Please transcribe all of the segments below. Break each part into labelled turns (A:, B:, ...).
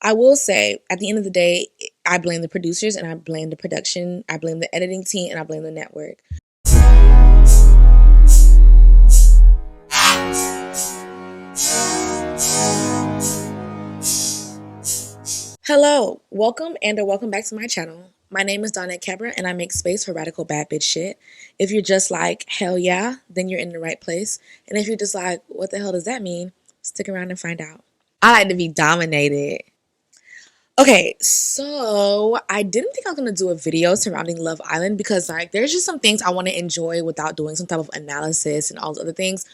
A: I will say, at the end of the day, I blame the producers and I blame the production, I blame the editing team, and I blame the network. Hello, welcome and or welcome back to my channel. My name is Donna Kebra and I make space for radical bad bitch shit. If you're just like, hell yeah, then you're in the right place. And if you're just like, what the hell does that mean? Stick around and find out. I like to be dominated. Okay, so I didn't think I was gonna do a video surrounding Love Island because like there's just some things I want to enjoy without doing some type of analysis and all those other things.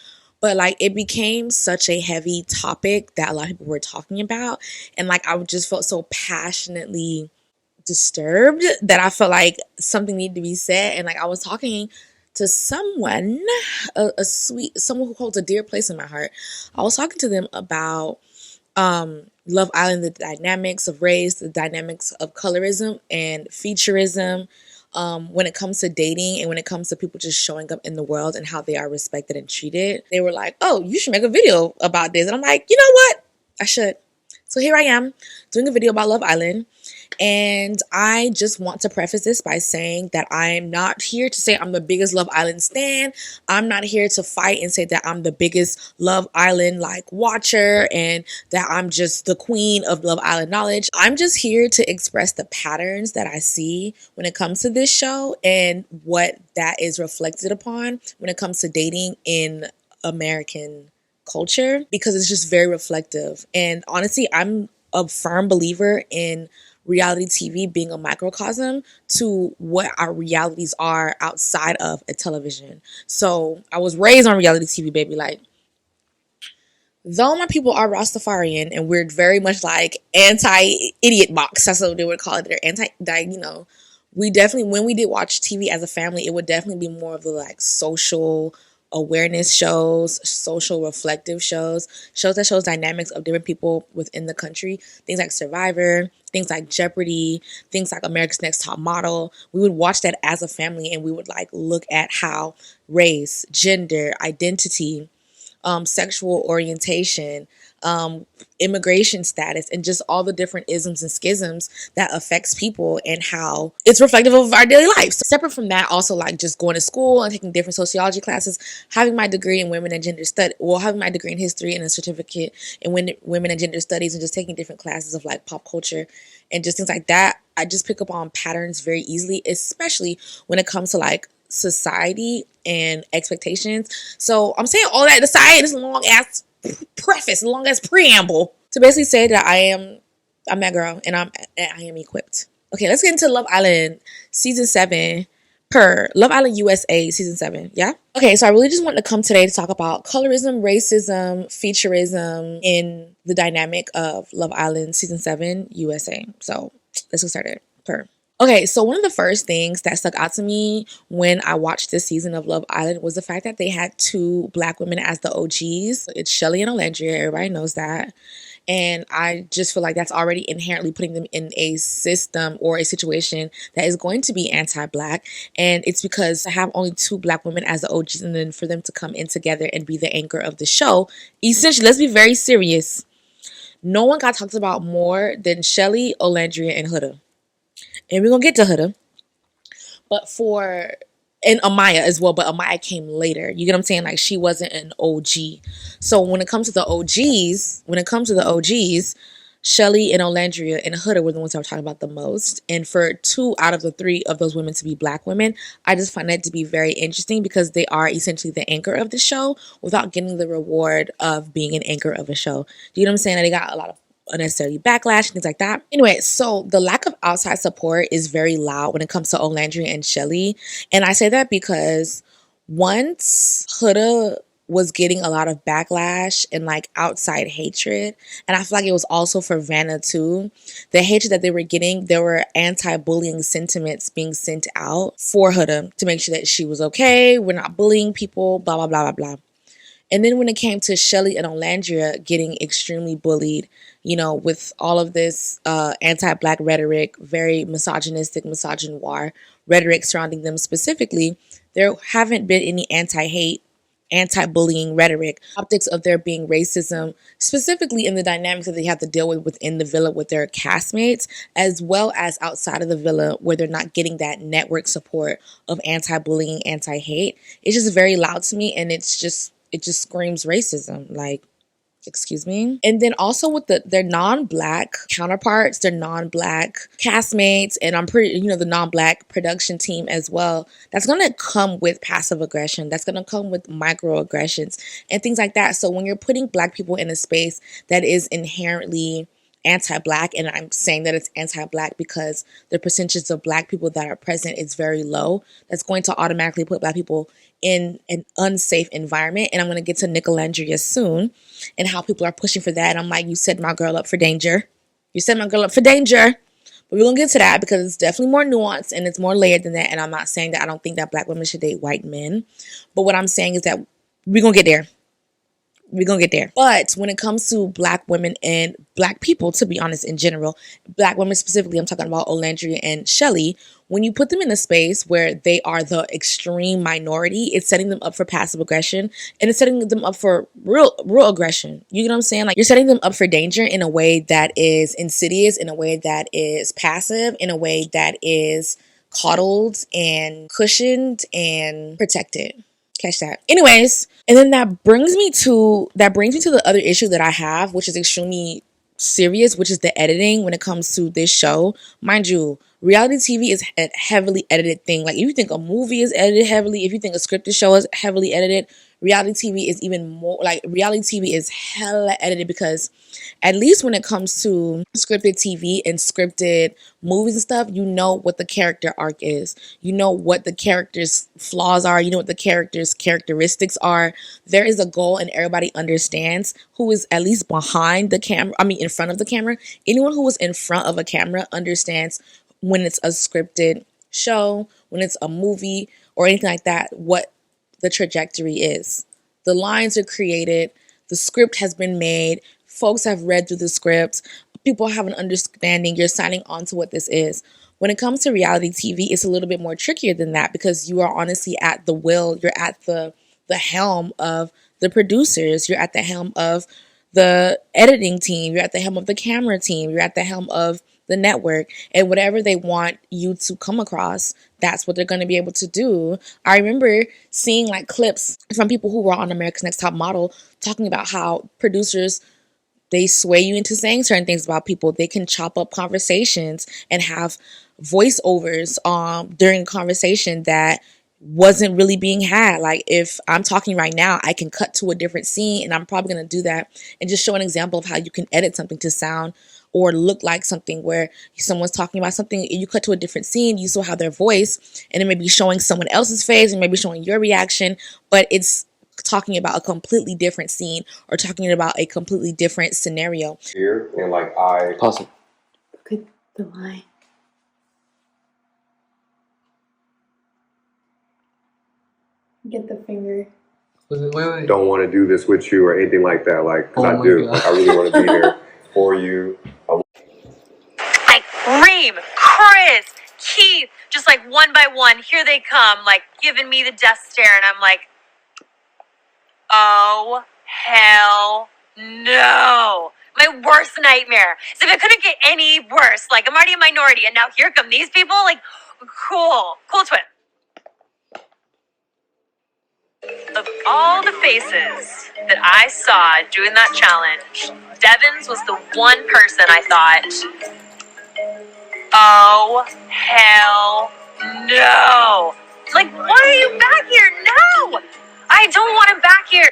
A: But like it became such a heavy topic that a lot of people were talking about, and like I just felt so passionately disturbed that I felt like something needed to be said. And like I was talking to someone, someone who holds a dear place in my heart. I was talking to them about Love Island, the dynamics of race, the dynamics of colorism and featureism, when it comes to dating and when it comes to people just showing up in the world and how they are respected and treated. They were like, oh, you should make a video about this. And I'm like, you know what? I should. So here I am doing a video about Love Island. And I just want to preface this by saying that I'm not here to say I'm the biggest Love Island stan. I'm not here to fight and say that I'm the biggest Love Island like watcher and that I'm just the queen of Love Island knowledge. I'm just here to express the patterns that I see when it comes to this show and what that is reflected upon when it comes to dating in American culture, because it's just very reflective. And honestly, I'm a firm believer in reality TV being a microcosm to what our realities are outside of a television. So I was raised on reality TV, baby. Like, though my people are Rastafarian and we're very much like anti-idiot box, that's what they would call it. They're we definitely, when we did watch TV as a family, it would definitely be more of the like social awareness shows, social reflective shows that shows dynamics of different people within the country, things like Survivor, things like Jeopardy, things like America's Next Top Model. We would watch that as a family and we would like look at how race, gender, identity, sexual orientation, immigration status, and just all the different isms and schisms that affects people and how it's reflective of our daily lives. Separate from that, also like just going to school and taking different sociology classes, having my degree in women and gender studies, well, having my degree in history and a certificate in women and gender studies, and just taking different classes of like pop culture and just things like that. I just pick up on patterns very easily, especially when it comes to like society and expectations. So I'm saying all that to say this long ass preface, long ass preamble to basically say that I'm that girl and I am equipped. Okay, let's get into Love Island season 7 per Love Island USA season 7. Yeah. Okay, so I really just wanted to come today to talk about colorism, racism, featureism in the dynamic of Love Island season 7 USA. So let's get started. Per. Okay, so one of the first things that stuck out to me when I watched this season of Love Island was the fact that they had 2 Black women as the OGs. It's Shelly and Olandria. Everybody knows that. And I just feel like that's already inherently putting them in a system or a situation that is going to be anti-Black. And it's because to have only 2 Black women as the OGs and then for them to come in together and be the anchor of the show, essentially, let's be very serious. No one got talked about more than Shelly, Olandria, and Huda. And we're gonna get to Huda, and Amaya as well, but Amaya came later. You get what I'm saying? Like she wasn't an OG. So when it comes to the OGs, Shelly and Olandria and Huda were the ones I was talking about the most. And for 2 out of the 3 of those women to be Black women, I just find that to be very interesting because they are essentially the anchor of the show without getting the reward of being an anchor of a show. Do you know what I'm saying? They got a lot of unnecessary backlash, things like that. Anyway, so the lack of outside support is very loud when it comes to Olandria and Shelly. And I say that because once Huda was getting a lot of backlash and like outside hatred, and I feel like it was also for Vanna too, the hatred that they were getting, there were anti-bullying sentiments being sent out for Huda to make sure that she was okay, we're not bullying people, blah, blah, blah, blah, blah. And then when it came to Shelly and Olandria getting extremely bullied, you know, with all of this anti-Black rhetoric, very misogynistic, misogynoir rhetoric surrounding them specifically, there haven't been any anti-hate anti-bullying rhetoric, optics of there being racism, specifically in the dynamics that they have to deal with within the villa with their castmates, as well as outside of the villa where they're not getting that network support of anti-bullying, anti-hate. It's just very loud to me, and it just screams racism. Like, excuse me. And then also with their non-black counterparts, their non-black castmates, and I'm pretty, the non-black production team as well, that's going to come with passive aggression. That's going to come with microaggressions and things like that. So when you're putting black people in a space that is inherently anti-black, and I'm saying that it's anti-black because the percentage of black people that are present is very low, that's going to automatically put black people in an unsafe environment. And I'm going to get to Nicolandria soon and how people are pushing for that. And I'm like, you set my girl up for danger. You set my girl up for danger. But we're going to get to that because it's definitely more nuanced and it's more layered than that. And I'm not saying that I don't think that black women should date white men. But what I'm saying is that we're going to get there. We're going to get there. But when it comes to black women and black people, to be honest, in general, black women specifically, I'm talking about Olandria and Shelly, when you put them in a space where they are the extreme minority, it's setting them up for passive aggression and it's setting them up for real aggression. You know what I'm saying? Like, you're setting them up for danger in a way that is insidious, in a way that is passive, in a way that is coddled and cushioned and protected. Catch that. Anyways, and then that brings me to the other issue that I have, which is extremely serious, which is the editing when it comes to this show. Mind you, reality TV is a heavily edited thing. Like, if you think a movie is edited heavily, if you think a scripted show is heavily edited, reality TV is even more, like, reality TV is hella edited, because at least when it comes to scripted TV and scripted movies and stuff, you know what the character arc is. You know what the character's flaws are. You know what the character's characteristics are. There is a goal and everybody understands who is at least behind the camera. I mean, in front of the camera. Anyone who is in front of a camera understands when it's a scripted show, when it's a movie or anything like that, what the trajectory is. The lines are created. The script has been made. Folks have read through the script. People have an understanding. You're signing on to what this is. When it comes to reality TV, it's a little bit more trickier than that, because you are honestly at the will. You're at the helm of the producers. You're at the helm of the editing team. You're at the helm of the camera team. You're at the helm of the network, and whatever they want you to come across, that's what they're going to be able to do. I remember seeing like clips from people who were on America's Next Top Model talking about how producers, they sway you into saying certain things about people. They can chop up conversations and have voiceovers during a conversation that wasn't really being had. Like, if I'm talking right now, I can cut to a different scene, and I'm probably going to do that and just show an example of how you can edit something to sound or look like something where someone's talking about something, you cut to a different scene, you still have their voice, and it may be showing someone else's face and maybe showing your reaction, but it's talking about a completely different scene or talking about a completely different scenario.
B: Here, and like I...
C: Pause it.
D: Look at the line. Get the finger.
C: Wait.
B: don't want to do this with you or anything like that, like, because
C: Oh
B: I do.
C: God.
B: Like, I really want to be here for you.
E: Like Reem, Chris, Keith, just like one by one, here they come, like giving me the death stare, and I'm like, oh, hell no. My worst nightmare. So if it couldn't get any worse, like I'm already a minority, and now here come these people, like, cool twin. Of all the faces that I saw doing that challenge, Devin's was the one person I thought, oh, hell no. Like, why are you back here? No! I don't want him back here.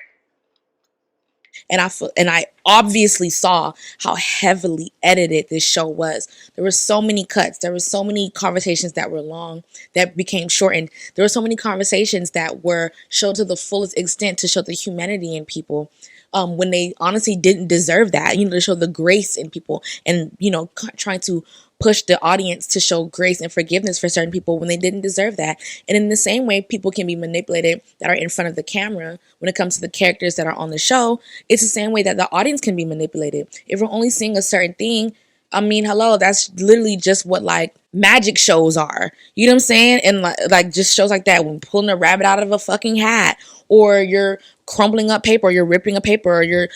A: And I obviously saw how heavily edited this show was. There were so many cuts. There were so many conversations that were long that became shortened. There were so many conversations that were showed to the fullest extent to show the humanity in people, when they honestly didn't deserve that. To show the grace in people, and trying to push the audience to show grace and forgiveness for certain people when they didn't deserve that. And in the same way, people can be manipulated that are in front of the camera when it comes to the characters that are on the show. It's the same way that the audience can be manipulated. If we're only seeing a certain thing, I mean, hello, that's literally just what like magic shows are. You know what I'm saying? And like just shows like that, when pulling a rabbit out of a fucking hat, or you're crumpling up paper, or you're ripping a paper, or you're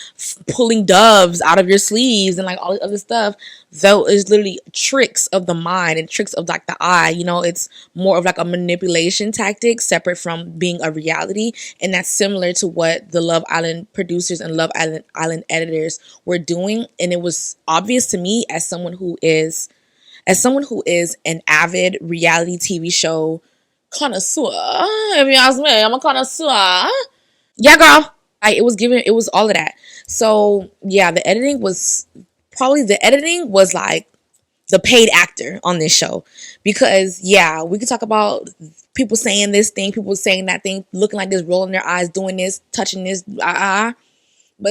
A: pulling doves out of your sleeves, and like all this other stuff. Though is literally tricks of the mind and tricks of like the eye. You know, it's more of like a manipulation tactic separate from being a reality, and that's similar to what the Love Island producers and Love Island editors were doing. And it was obvious to me as someone who is an avid reality TV show connoisseur, if you ask me, I'm a connoisseur. Yeah, girl. It was all of that. So yeah, the editing was like the paid actor on this show. Because yeah, we could talk about people saying this thing, people saying that thing, looking like this, rolling their eyes, doing this, touching this, but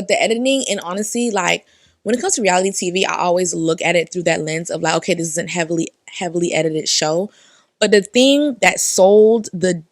A: the editing, and honestly, like when it comes to reality TV, I always look at it through that lens of like, okay, this is a heavily edited show. But the thing that sold the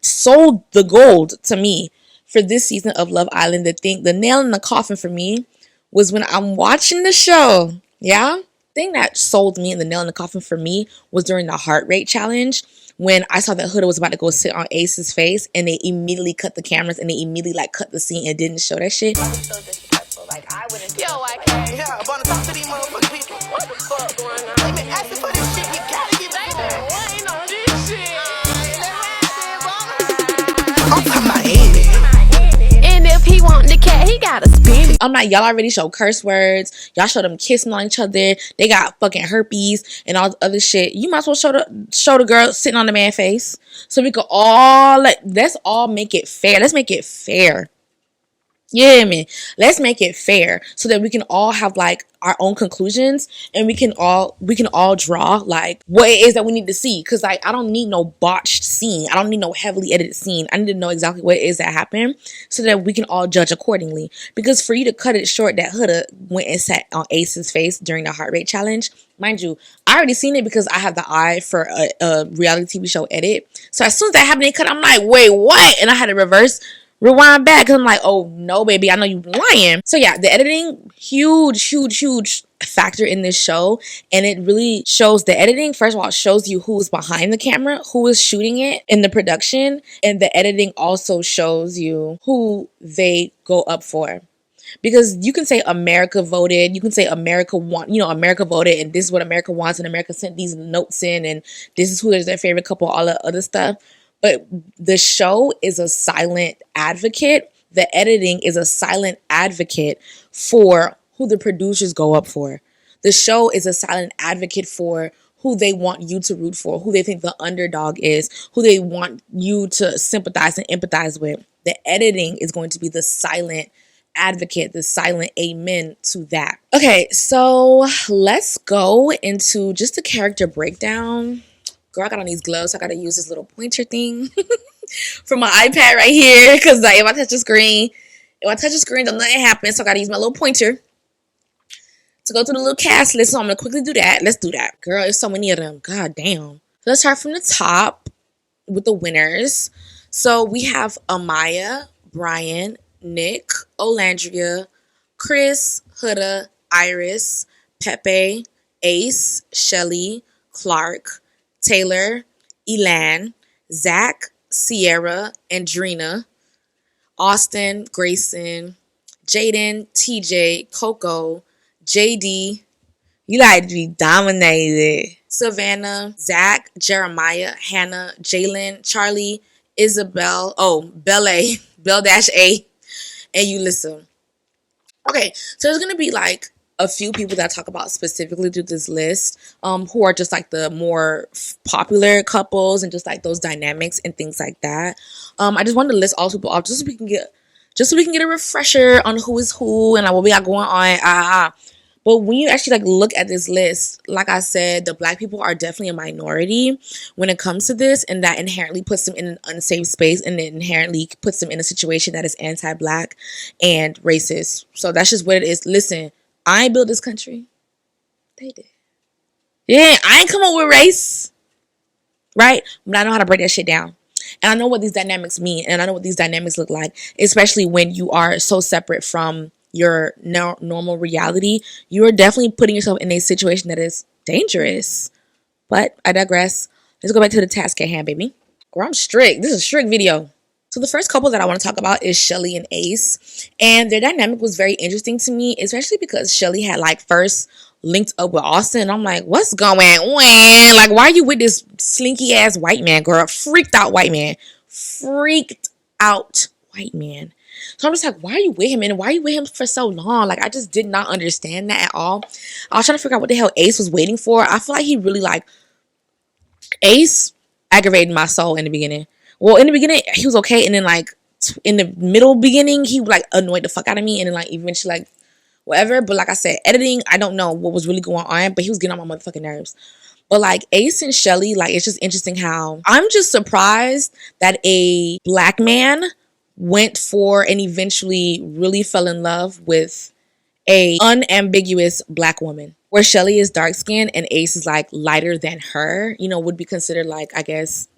A: gold to me for this season of Love Island, the nail in the coffin for me was when I'm watching the show. Yeah? The thing that sold me and the nail in the coffin for me was during the heart rate challenge, when I saw that Huda was about to go sit on Ace's face, and they immediately cut the cameras and they immediately like cut the scene and didn't show that shit. So disrespectful. Like I wouldn't. Yo, I can't. Yeah, I'm on the top of these motherfucking people. What the fuck going on? They been asking for this shit. We gotta get back. Waiting on this shit. I'm talking about it. And if he want the cat, he gotta spin it. I'm like, y'all already show curse words. Y'all show them kissing on each other. They got fucking herpes and all the other shit. You might as well show the girl sitting on the man's face, so we could all let's all make it fair. Let's make it fair. Yeah, man. Let's make it fair so that we can all have like our own conclusions, and we can all draw like what it is that we need to see. Cause like I don't need no botched scene. I don't need no heavily edited scene. I need to know exactly what it is that happened so that we can all judge accordingly. Because for you to cut it short that Huda went and sat on Ace's face during the heart rate challenge, mind you, I already seen it because I have the eye for a reality TV show edit. So as soon as that happened, they cut. I'm like, wait, what? And I had to rewind back because I'm like, oh no, baby, I know you lying. So yeah, the editing, huge factor in this show. And it really shows, the editing, first of all, shows you who's behind the camera, who is shooting it in the production. And the editing also shows you who they go up for. Because you can say America voted, you can say America voted, and this is what America wants, and America sent these notes in, and this is who is their favorite couple, all that other stuff. But the show is a silent advocate. The editing is a silent advocate for who the producers go up for. The show is a silent advocate for who they want you to root for, who they think the underdog is, who they want you to sympathize and empathize with. The editing is going to be the silent advocate, the silent amen to that. Okay, so let's go into just a character breakdown. Girl, I got on these gloves, so I gotta use this little pointer thing from my iPad right here. Because like, if I touch the screen, don't nothing happen. So I gotta use my little pointer to go through the little cast list. So I'm gonna quickly do that. Let's do that. Girl, there's so many of them. God damn. So let's start from the top with the winners. So we have Amaya, Brian, Nick, Olandria, Chris, Huda, Iris, Pepe, Ace, Shelly, Clark, Taylor, Elan, Zach, Sierra, Andrina, Austin, Grayson, Jaden, TJ, Coco, JD, you like to be dominated, Savannah, Zach, Jeremiah, Hannah, Jalen, Charlie, Isabel, Belle, Belle-A, and Ulissa. Okay, so there's gonna be like a few people that I talk about specifically through this list, who are just like the more popular couples and just like those dynamics and things like that. I just wanted to list all people off just so we can get a refresher on who is who and like what we got going on. But when you actually like look at this list, like I said, the Black people are definitely a minority when it comes to this, and that inherently puts them in an unsafe space, and it inherently puts them in a situation that is anti-Black and racist. So that's just what it is. Listen, I ain't built this country. They did. Yeah, I ain't come up with race. Right? But I know how to break that shit down. And I know what these dynamics mean. And I know what these dynamics look like. Especially when you are so separate from your normal reality. You are definitely putting yourself in a situation that is dangerous. But I digress. Let's go back to the task at hand, baby. Girl, I'm strict. This is a strict video. So the first couple that I want to talk about is Shelly and Ace. And their dynamic was very interesting to me, especially because Shelly had like first linked up with Austin. And I'm like, what's going on? Like, why are you with this slinky ass white man, girl? Freaked out white man. Freaked out white man. So I'm just like, why are you with him? And why are you with him for so long? Like, I just did not understand that at all. I was trying to figure out what the hell Ace was waiting for. I feel like he really like Ace aggravated my soul in the beginning. Well, in the beginning, he was okay. And then, like, in the middle beginning, he, like, annoyed the fuck out of me. And then, like, eventually, like, whatever. But, like I said, editing, I don't know what was really going on. But he was getting on my motherfucking nerves. But, like, Ace and Shelly, like, it's just interesting how I'm just surprised that a black man went for and eventually really fell in love with a unambiguous black woman. Where Shelly is dark skinned and Ace is like lighter than her, you know, would be considered like, I guess,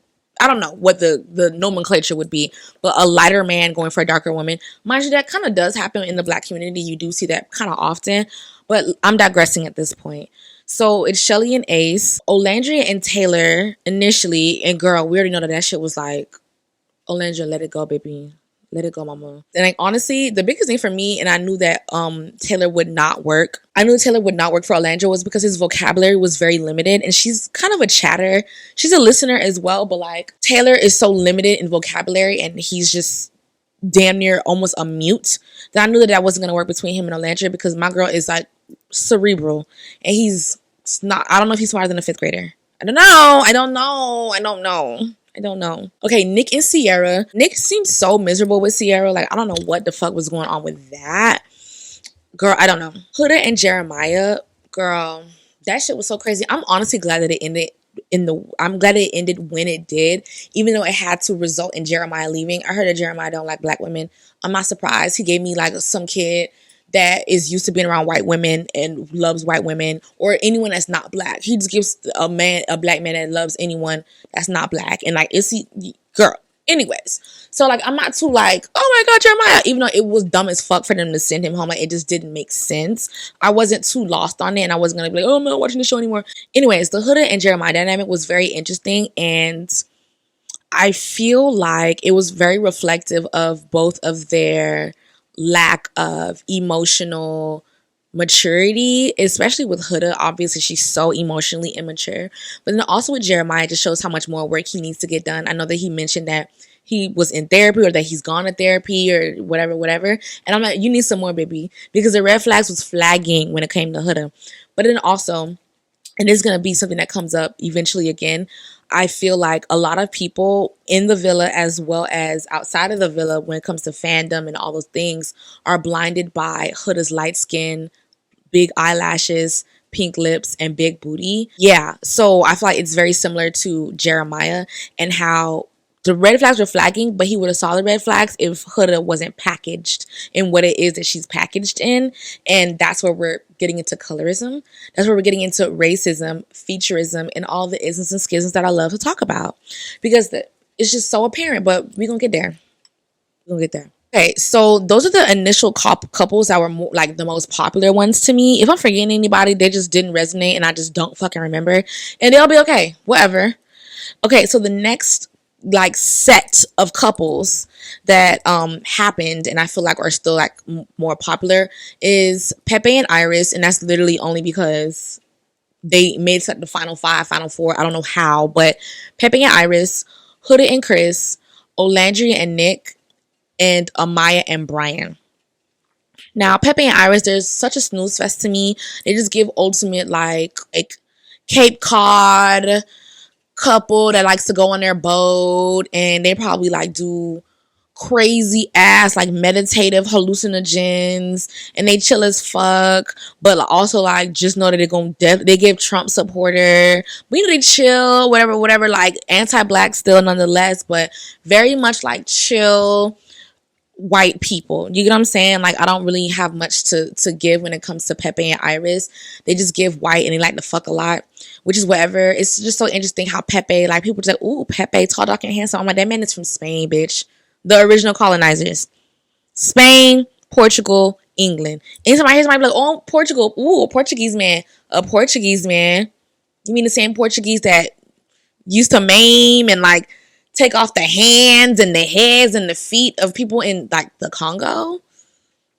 A: I don't know what the nomenclature would be, but a lighter man going for a darker woman. Mind you, that kind of does happen in the black community. You do see that kind of often, but I'm digressing at this point. So it's Shelly and Ace, Olandria and Taylor initially, and girl, we already know that shit was like, Olandria, let it go, baby. Let it go, mama. And like honestly, the biggest thing for me, and I knew that Taylor would not work. I knew Taylor would not work for Olandria was because his vocabulary was very limited, and she's kind of a chatter. She's a listener as well, but like Taylor is so limited in vocabulary, and he's just damn near almost a mute. That I knew that wasn't gonna work between him and Olandria because my girl is like cerebral, and he's not. I don't know if he's smarter than a fifth grader. I don't know. Okay, Nick and Sierra. Nick seems so miserable with Sierra. Like, I don't know what the fuck was going on with that. Girl, I don't know. Huda and Jeremiah. Girl, that shit was so crazy. I'm honestly glad that it ended I'm glad it ended when it did, even though it had to result in Jeremiah leaving. I heard that Jeremiah don't like black women. I'm not surprised. He gave me like some kid that is used to being around white women and loves white women or anyone that's not black. He just gives a black man that loves anyone that's not black. And like, is he, girl, anyways. So like, I'm not too like, oh my God, Jeremiah, even though it was dumb as fuck for them to send him home. Like, it just didn't make sense. I wasn't too lost on it and I wasn't going to be like, oh, I'm not watching the show anymore. Anyways, the Huda and Jeremiah dynamic was very interesting. And I feel like it was very reflective of both of their lack of emotional maturity, especially with Huda. Obviously, she's so emotionally immature. But then also with Jeremiah, it just shows how much more work he needs to get done. I know that he mentioned that he was in therapy or that he's gone to therapy or whatever. And I'm like, you need some more, baby. Because the red flags was flagging when it came to Huda. But then also, and it's going to be something that comes up eventually again, I feel like a lot of people in the villa as well as outside of the villa when it comes to fandom and all those things are blinded by Huda's light skin, big eyelashes, pink lips, and big booty. Yeah, so I feel like it's very similar to Jeremiah and how the red flags were flagging, but he would have saw the red flags if Huda wasn't packaged in what it is that she's packaged in. And that's where we're getting into colorism. That's where we're getting into racism, featureism, and all the isms and schisms that I love to talk about. Because it's just so apparent, but we're going to get there. Okay, so those are the initial couples that were like the most popular ones to me. If I'm forgetting anybody, they just didn't resonate and I just don't fucking remember. And they'll be okay, whatever. Okay, so the next like set of couples that happened and I feel like are still like more popular is Pepe and Iris, and that's literally only because they made the final final four. I don't know how, but Pepe and Iris, Huda and Chris, Olandria and Nick, and Amaya and Brian. Now Pepe and Iris, there's such a snooze fest to me. They just give ultimate like Cape Cod couple that likes to go on their boat and they probably like do crazy ass like meditative hallucinogens and they chill as fuck, but also like just know that they're gonna they give Trump supporter, but you know they chill whatever like anti-black still nonetheless, but very much like chill white people. You get what I'm saying? Like, I don't really have much to give when it comes to Pepe and Iris. They just give white and they like to fuck a lot, which is whatever. It's just so interesting how Pepe, like, people just like, ooh, Pepe, tall, dark, and handsome. I'm like, that man is from Spain, bitch. The original colonizers. Spain, Portugal, England. Anytime I hear somebody be like, oh, Portugal, ooh, a Portuguese man. You mean the same Portuguese that used to maim and like take off the hands and the heads and the feet of people in like the Congo?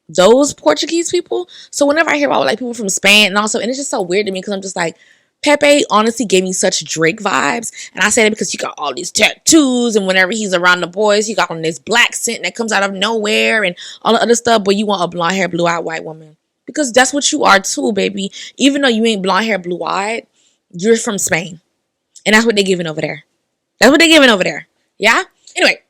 A: Those Portuguese people. So whenever I hear about like people from Spain and also, and it's just so weird to me because I'm just like, Pepe honestly gave me such Drake vibes. And I say that because he got all these tattoos, and whenever he's around the boys, he got on this black scent that comes out of nowhere and all the other stuff. But you want a blonde hair, blue eyed white woman. Because that's what you are too, baby. Even though you ain't blonde hair, blue eyed, you're from Spain. And that's what they're giving over there. That's what they're giving over there. Yeah? Anyway,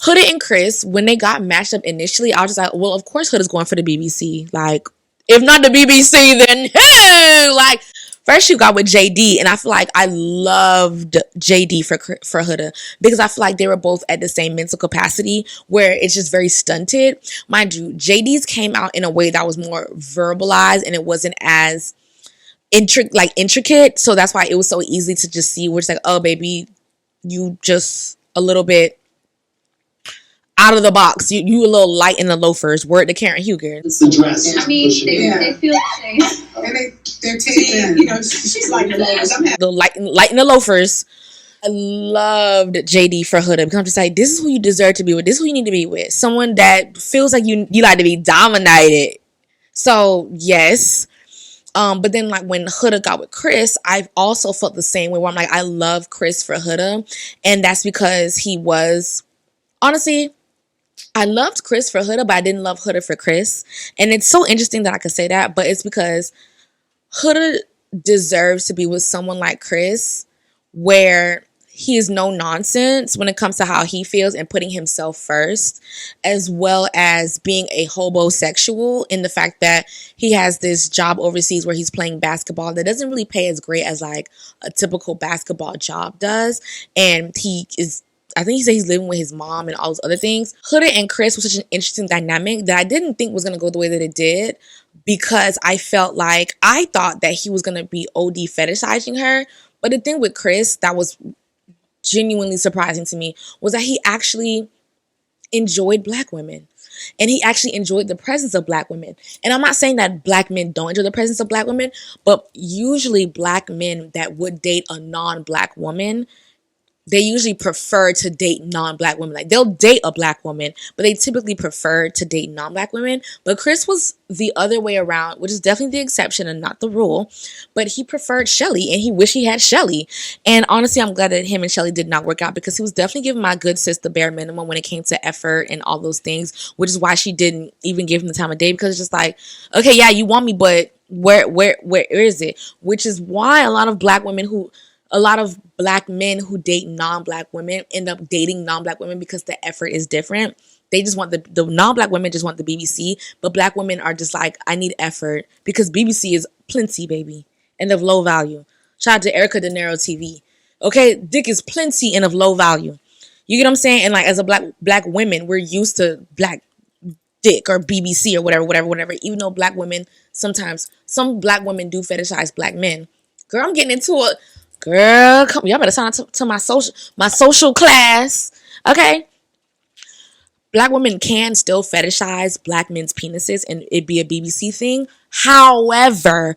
A: Huda and Chris, when they got matched up initially, I was just like, well, of course Huda's going for the BBC. Like, if not the BBC, then who? Like, first you got with JD, and I feel like I loved JD for Huda because I feel like they were both at the same mental capacity where it's just very stunted. Mind you, JD's came out in a way that was more verbalized and it wasn't as intricate. So that's why it was so easy to just see where it's like, oh, baby, you just a little bit out of the box. You a little light in the loafers. Word to Karen Huger.
C: It's the dress.
F: I mean, they feel the same.
C: And they're taking, she's like the loafers.
A: The light in the loafers. I loved JD for Huda because I'm just like, this is who you deserve to be with. This is who you need to be with. Someone that feels like you like to be dominated. So yes. But then like when Huda got with Chris, I've also felt the same way where I'm like, I love Chris for Huda. And that's because he was, honestly, I loved Chris for Huda, but I didn't love Huda for Chris. And it's so interesting that I could say that, but it's because Huda deserves to be with someone like Chris where he is no nonsense when it comes to how he feels and putting himself first, as well as being a hobosexual in the fact that he has this job overseas where he's playing basketball that doesn't really pay as great as like a typical basketball job does. And I think he said he's living with his mom and all those other things. Huda and Chris was such an interesting dynamic that I didn't think was going to go the way that it did because I thought that he was going to be OD fetishizing her. But the thing with Chris that was genuinely surprising to me was that he actually enjoyed black women. And he actually enjoyed the presence of black women. And I'm not saying that black men don't enjoy the presence of black women, but usually black men that would date a non-black woman, they usually prefer to date non-black women. Like they'll date a black woman, but they typically prefer to date non-black women. But Chris was the other way around, which is definitely the exception and not the rule. But he preferred Shelly and he wished he had Shelly. And honestly, I'm glad that him and Shelly did not work out because he was definitely giving my good sis the bare minimum when it came to effort and all those things, which is why she didn't even give him the time of day because it's just like, okay, yeah, you want me, but where is it? Which is why a lot of black men who date non-black women end up dating non-black women because the effort is different. They just want the non-black women just want the BBC, but black women are just like, I need effort because BBC is plenty, baby, and of low value. Shout out to Erica De Niro TV. Okay, dick is plenty and of low value. You get what I'm saying? And like as a black women, we're used to black dick or BBC or whatever. Even though black women sometimes some black women do fetishize black men. Girl, I'm getting into it. Girl, come, y'all better sign up to my social class. Okay. Black women can still fetishize black men's penises and it be a BBC thing. However,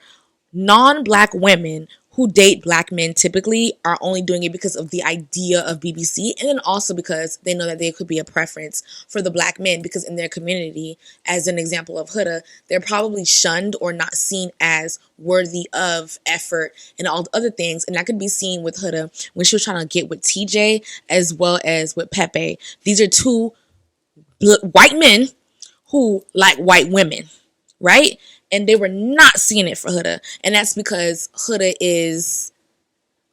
A: non-black women who date black men typically are only doing it because of the idea of BBC and then also because they know that there could be a preference for the black men because in their community, as an example of Huda, they're probably shunned or not seen as worthy of effort and all the other things. And that could be seen with Huda when she was trying to get with TJ as well as with Pepe. These are two white men who like white women, right? And they were not seeing it for Huda. And that's because Huda is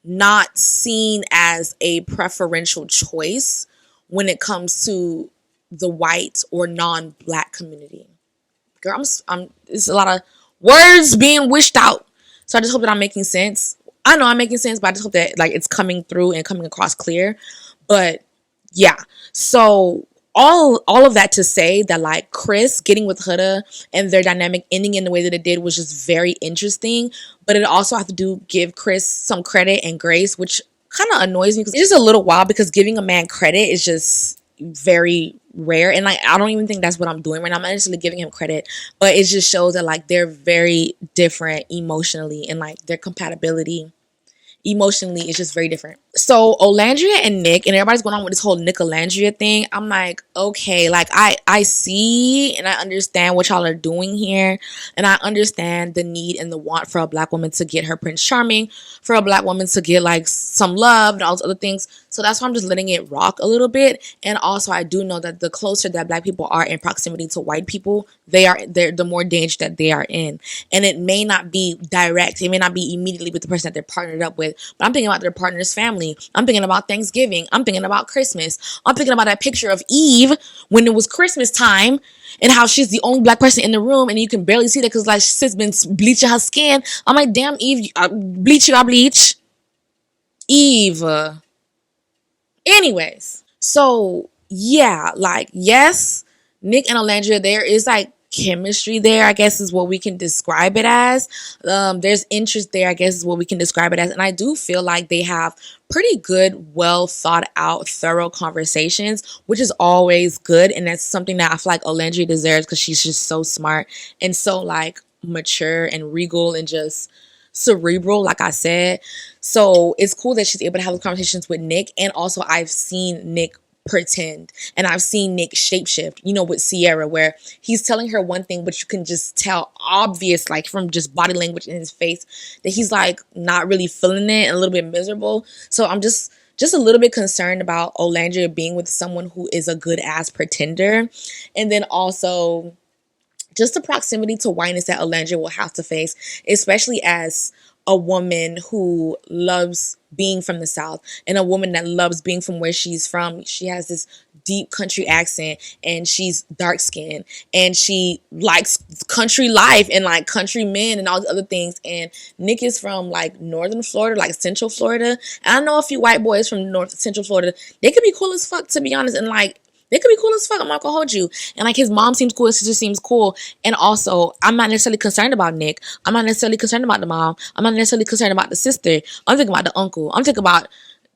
A: not seen as a preferential choice when it comes to the white or non-black community. Girl, it's a lot of words being wished out. So I just hope that I'm making sense. I know I'm making sense, but I just hope that like it's coming through and coming across clear. But yeah, so all of that to say that like Chris getting with Huda and their dynamic ending in the way that it did was just very interesting. But it also have to give Chris some credit and grace, which kind of annoys me because it's just a little wild because giving a man credit is just very rare. And like I don't even think that's what I'm doing right now. I'm not necessarily giving him credit, but it just shows that like they're very different emotionally and like their compatibility emotionally it's just very different. So Olandria and Nick, and everybody's going on with this whole Nick Olandria thing. I'm like, okay, like I see and I understand what y'all are doing here, and I understand the need and the want for a black woman to get her Prince Charming, for a black woman to get like some love and all those other things. So that's why I'm just letting it rock a little bit. And also I do know that the closer that black people are in proximity to white people, the more danger that they are in. And it may not be direct, it may not be immediately with the person that they're partnered up with, but I'm thinking about their partner's family. I'm thinking about Thanksgiving. I'm thinking about Christmas. I'm thinking about that picture of Eve when it was Christmas time and how she's the only black person in the room and you can barely see that because like she's been bleaching her skin. I'm like, damn, Eve, bleach, you got bleach. Eve. Anyways, so yeah, like, yes, Nick and Olandria, there is like chemistry there, I guess is what we can describe it as. There's interest there, I guess is what we can describe it as. And I do feel like they have pretty good, well thought out, thorough conversations, which is always good. And that's something that I feel like Olandria deserves because she's just so smart and so like mature and regal and just cerebral, like I said. So it's cool that she's able to have those conversations with Nick. And also I've seen Nick pretend and I've seen Nick shapeshift, you know, with Sierra, where he's telling her one thing but you can just tell obvious, like from just body language in his face, that he's like not really feeling it and a little bit miserable. So I'm just a little bit concerned about Olandria being with someone who is a good ass pretender. And then also just the proximity to whiteness that Olandria will have to face, especially as a woman who loves being from the South and a woman that loves being from where she's from. She has this deep country accent and she's dark skinned and she likes country life and like country men and all these other things. And Nick is from like northern Florida, like central Florida. And I know a few white boys from central Florida. They could be cool as fuck, to be honest, and like they could be cool as fuck. I'm not gonna hold you. And like his mom seems cool, his sister seems cool. And also, I'm not necessarily concerned about Nick. I'm not necessarily concerned about the mom. I'm not necessarily concerned about the sister. I'm thinking about the uncle. I'm thinking about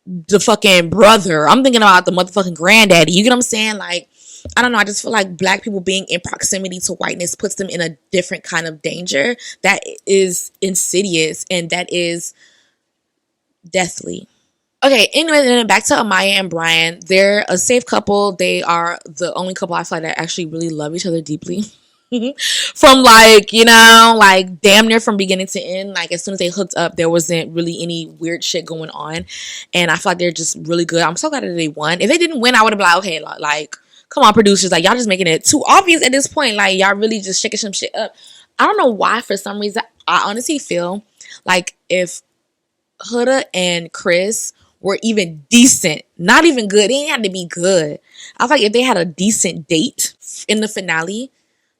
A: the fucking brother. I'm thinking about the motherfucking granddaddy. You get what I'm saying? Like, I don't know. I just feel like black people being in proximity to whiteness puts them in a different kind of danger that is insidious and that is deathly. Okay, anyway, then back to Amaya and Brian. They're a safe couple. They are the only couple I feel like that actually really love each other deeply. From like, you know, like damn near from beginning to end. Like as soon as they hooked up, there wasn't really any weird shit going on. And I feel like they're just really good. I'm so glad that they won. If they didn't win, I would have been like, okay, like, come on, producers. Like, y'all just making it too obvious at this point. Like, y'all really just shaking some shit up. I don't know why, for some reason, I honestly feel like if Huda and Chris were even decent, not even good, they ain't had to be good. I feel like if they had a decent date in the finale,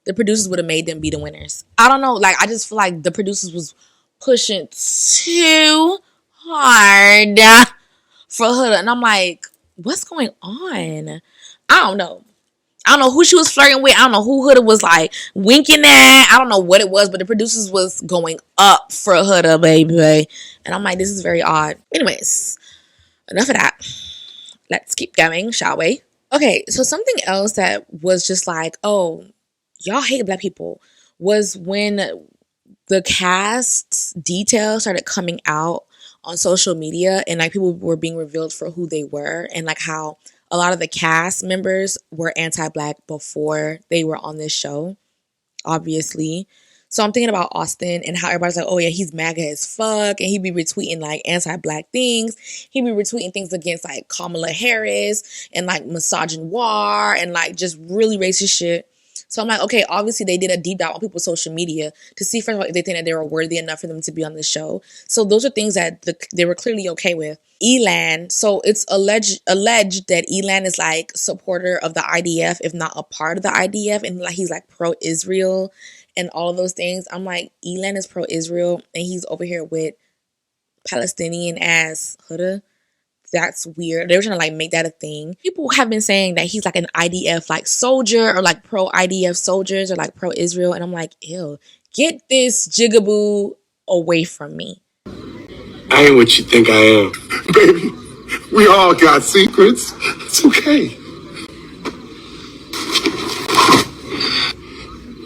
A: the producers would have made them be the winners. I don't know, like I just feel like the producers was pushing too hard for Huda, and I'm like, what's going on? I don't know. I don't know who she was flirting with. I don't know who Huda was like winking at. I don't know what it was, but the producers was going up for Huda, baby. And I'm like, this is very odd. Anyways, enough of that. Let's keep going, shall we? Okay, so something else that was just like, oh, y'all hate black people, was when the cast's details started coming out on social media and like people were being revealed for who they were, and like how a lot of the cast members were anti-black before they were on this show, obviously. So I'm thinking about Austin and how everybody's like, oh yeah, he's MAGA as fuck. And he'd be retweeting like anti-black things. He'd be retweeting things against like Kamala Harris and like Misogynoir and like just really racist shit. So I'm like, okay, obviously they did a deep dive on people's social media to see first of all if they think that they were worthy enough for them to be on the show. So those are things that they were clearly okay with. Elan, so it's alleged that Elan is like supporter of the IDF, if not a part of the IDF, and like he's like pro-Israel and all of those things. I'm like, Elan is pro-Israel and he's over here with Palestinian ass Huda. That's weird. They were trying to like make that a thing. People have been saying that he's like an IDF like soldier or like pro-IDF soldiers or like pro-Israel. And I'm like, ew, get this jigaboo away from me.
G: I ain't what you think I am. Baby, we all got secrets. It's okay.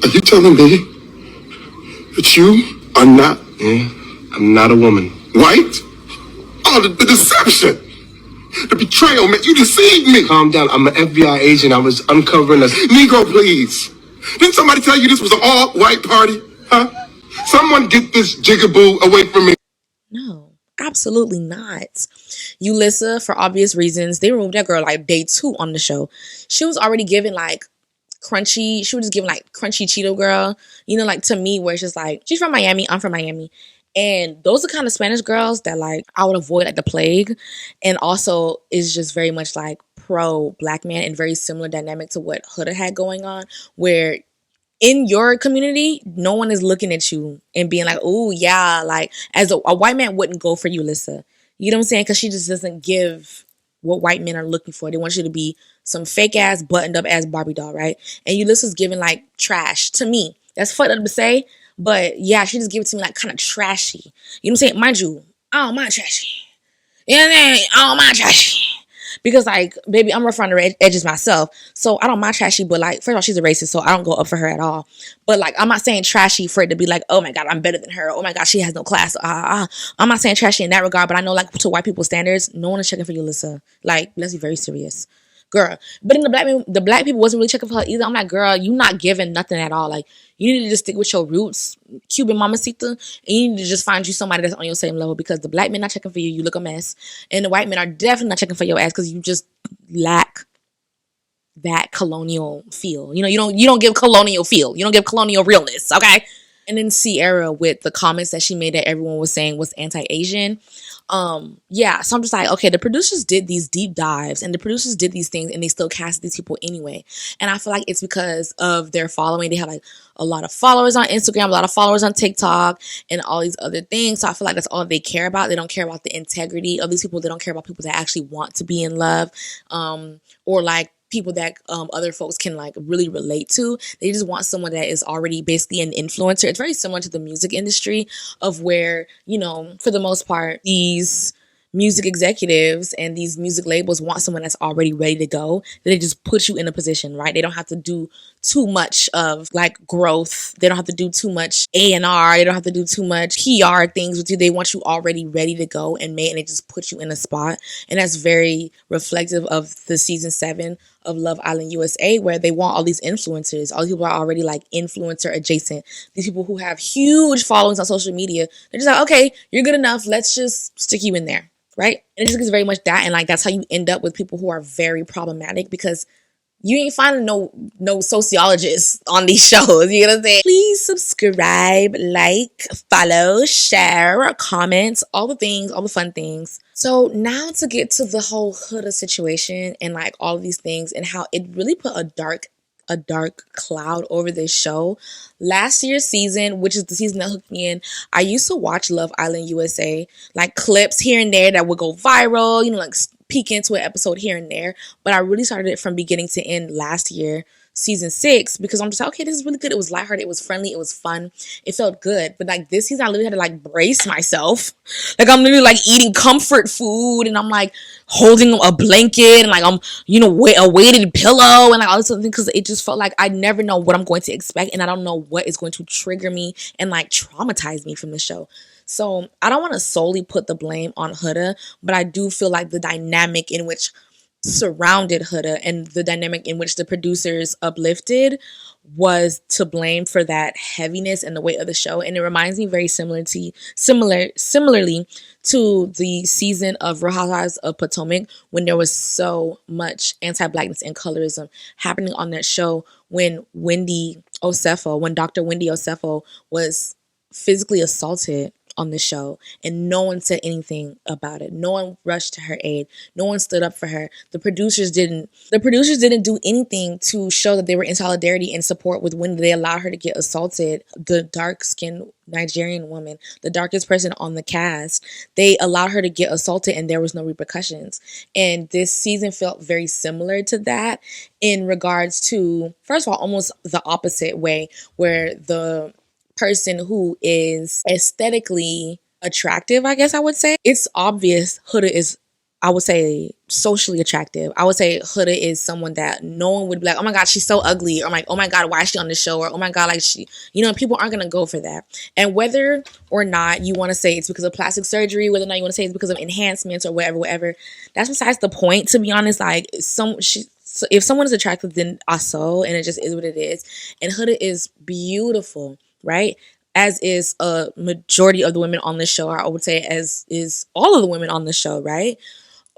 G: Are you telling me that you are not... I'm not a woman. White? Oh, the deception. The betrayal, man. You deceived me. Calm down. I'm an FBI agent. I was uncovering a Negro, please. Didn't somebody tell you this was an all-white party? Huh? Someone get this jigaboo away from me.
A: No, absolutely not. Ulissa, for obvious reasons, they removed that girl like day 2 on the show. She was already given like crunchy. She was just giving like crunchy Cheeto girl. You know, like to me, where it's just like she's from Miami, I'm from Miami. And those are kind of Spanish girls that like I would avoid like the plague. And also is just very much like pro black man and very similar dynamic to what Huda had going on, where in your community, no one is looking at you and being like, oh yeah, like as a white man wouldn't go for Ulissa. You know what I'm saying? Because she just doesn't give what white men are looking for. They want you to be some fake ass, buttoned up ass Barbie doll, right? And Ulissa's giving like trash to me. That's fucked up to say, but yeah, she just give it to me like kind of trashy. You know what I'm saying? Mind you, I don't mind trashy. You know what I'm saying? I don't mind trashy. Because like, baby, I'm rough around the edges myself. So I don't mind trashy, but like, first of all, she's a racist, so I don't go up for her at all. But like, I'm not saying trashy for it to be like, oh my God, I'm better than her. Oh my God, she has no class. I'm not saying trashy in that regard, but I know like to white people standards, no one is checking for Ulissa. Like, let's be very serious. Girl. But then the black people wasn't really checking for her either. I'm like, girl, you not giving nothing at all. Like, you need to just stick with your roots, Cuban mamacita, and you need to just find you somebody that's on your same level, because the black men not checking for you, you look a mess. And the white men are definitely not checking for your ass because you just lack that colonial feel. You know, you don't give colonial feel. You don't give colonial realness, okay? And then Sierra with the comments that she made that everyone was saying was anti-Asian. Yeah, so I'm just like, okay, the producers did these deep dives and the producers did these things and they still cast these people anyway. And I feel like it's because of their following. They have like a lot of followers on Instagram, a lot of followers on TikTok, and all these other things. So I feel like that's all they care about. They don't care about the integrity of these people. They don't care about people that actually want to be in love, or like people that other folks can like really relate to. They just want someone that is already basically an influencer. It's very similar to the music industry, of where, you know, for the most part, these music executives and these music labels want someone that's already ready to go. They just put you in a position, right? They don't have to do too much of like growth. They don't have to do too much A&R. They don't have to do too much PR things with you. They want you already ready to go and made, and they just put you in a spot. And that's very reflective of the season 7 of Love Island USA, where they want all these influencers. All these people are already like influencer adjacent. These people who have huge followings on social media. They're just like, okay, you're good enough. Let's just stick you in there. Right? And it just gets very much that. And like, that's how you end up with people who are very problematic, because you ain't finding no sociologists on these shows. You know what I'm saying? Please subscribe, like, follow, share, comment, all the things, all the fun things. So now to get to the whole Huda situation and like all of these things and how it really put a dark cloud over this show. Last year's season, which is the season that hooked me in, I used to watch Love Island USA, like clips here and there that would go viral, you know, like peek into an episode here and there. But I really started it from beginning to end last year, season 6, because I'm just like, okay, this is really good. It was lighthearted, it was friendly, it was fun, it felt good. But like this season, I literally had to like brace myself. Like I'm literally like eating comfort food, and I'm like holding a blanket, and like I'm, you know, a weighted pillow, and like all this other thing, because it just felt like I never know what I'm going to expect, and I don't know what is going to trigger me and like traumatize me from the show. So I don't want to solely put the blame on Huda, but I do feel like the dynamic in which surrounded Huda and the dynamic in which the producers uplifted was to blame for that heaviness and the weight of the show. And it reminds me very similarly to the season of Real Housewives of Potomac, when there was so much anti-blackness and colorism happening on that show, when Dr. Wendy Osefo was physically assaulted on the show, and no one said anything about it. No one rushed to her aid. No one stood up for her. The producers didn't do anything to show that they were in solidarity and support with Wendy. They allowed her to get assaulted. The dark-skinned Nigerian woman, the darkest person on the cast, they allowed her to get assaulted and there was no repercussions. And this season felt very similar to that, in regards to, first of all, almost the opposite way, where the person who is aesthetically attractive, I guess I would say, it's obvious Huda is I would say socially attractive. I would say Huda is someone that no one would be like, oh my God, she's so ugly. Or like, oh my God, why is she on the show? Or oh my God, like she, people aren't going to go for that. And whether or not you want to say it's because of plastic surgery, whether or not you want to say it's because of enhancements or whatever, that's besides the point, to be honest. Like, so if someone is attractive, then also, and it just is what it is. And Huda is beautiful, right? As is a majority of the women on this show. I would say as is all of the women on the show, right?